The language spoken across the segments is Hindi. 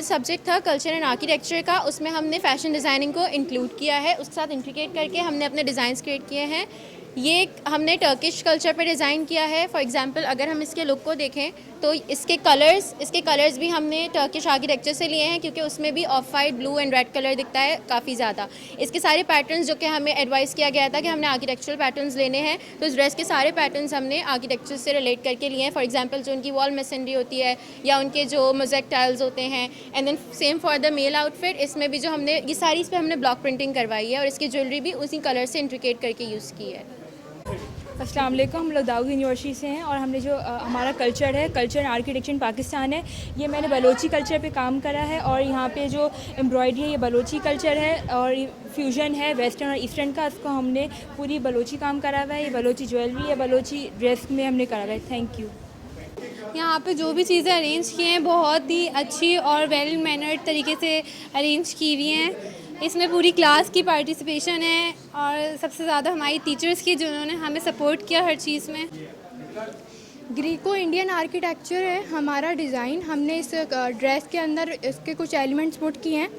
हमारा सब्जेक्ट था कल्चर एंड आर्किटेक्चर का, उसमें हमने फैशन डिज़ाइनिंग को इंक्लूड किया है, उसके साथ इंट्रीग्रेट करके हमने अपने डिज़ाइंस क्रिएट किए हैं। ये हमने टर्किश कल्चर पे डिज़ाइन किया है। फॉर एग्जांपल अगर हम इसके लुक को देखें तो इसके कलर्स भी हमने टर्किश आर्किटेक्चर से लिए हैं, क्योंकि उसमें भी of white, blue and red colour दिखता है काफ़ी ज़्यादा। इसके सारे पैटर्न्स जो कि हमें एडवाइस किया गया था कि हमने आर्किटेक्चरल पैटर्न्स लेने हैं, तो इस ड्रेस के सारे पैटर्न्स हमने आर्किटेक्चर से रिलेट करके लिए हैं। फॉर एग्जाम्पल जो उनकी वॉल मेसनरी होती है या उनके जो मोज़ेक टाइल्स होते हैं, and then same for the male outfit, इसमें भी जो हमने ये सारी इस पर हमने ब्लॉक प्रिंटिंग करवाई है और इसकी ज्वेलरी भी उसी कलर से इंट्रिकेट करके यूज़ की है। अस्सलाम वालेकुम। हम लोग दाऊद यूनिवर्सिटी से हैं और हमने जो हमारा कल्चर है, कल्चर एंड आर्किटेक्चर इन पाकिस्तान है, ये मैंने बलोची कल्चर पे काम करा है। और यहाँ पे जो एम्ब्रॉयडरी है ये बलोची कल्चर है और फ्यूजन है वेस्टर्न और ईस्टर्न का, इसको हमने पूरी बलोची काम करा हुआ है। ये बलोची ज्वेलरी है, बलोची ड्रेस में हमने करा हुआ है। Thank you. यहाँ पे जो भी चीज़ें अरेंज की हैं बहुत ही अच्छी और वेल मैनर्ड तरीके से अरेंज की हुई हैं। इसमें पूरी क्लास की पार्टिसिपेशन है और सबसे ज़्यादा हमारी टीचर्स की, जिन्होंने हमें सपोर्ट किया हर चीज़ में। ग्रीको इंडियन आर्किटेक्चर है हमारा डिज़ाइन। हमने इस ड्रेस के अंदर इसके कुछ एलिमेंट्स पुट किए हैं,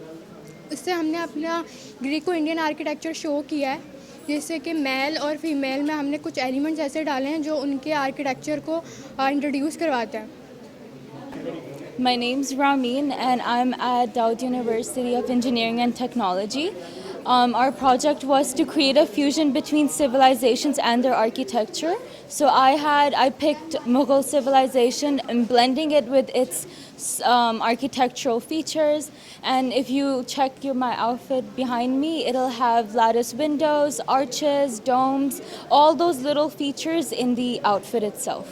इससे हमने अपना ग्रीको इंडियन आर्किटेक्चर शो किया है। जैसे कि मेल और फीमेल में हमने कुछ एलिमेंट्स ऐसे डाले हैं जो उनके आर्किटेक्चर को इंट्रोड्यूस करवाते हैं। My name's Ramin and I'm at Daud University of Engineering and Technology. Our project was to create a fusion between civilizations and their architecture. So I picked Mughal civilization and blending it with its architectural features. And if you check my outfit behind me, it'll have lattice windows, arches, domes, all those little features in the outfit itself.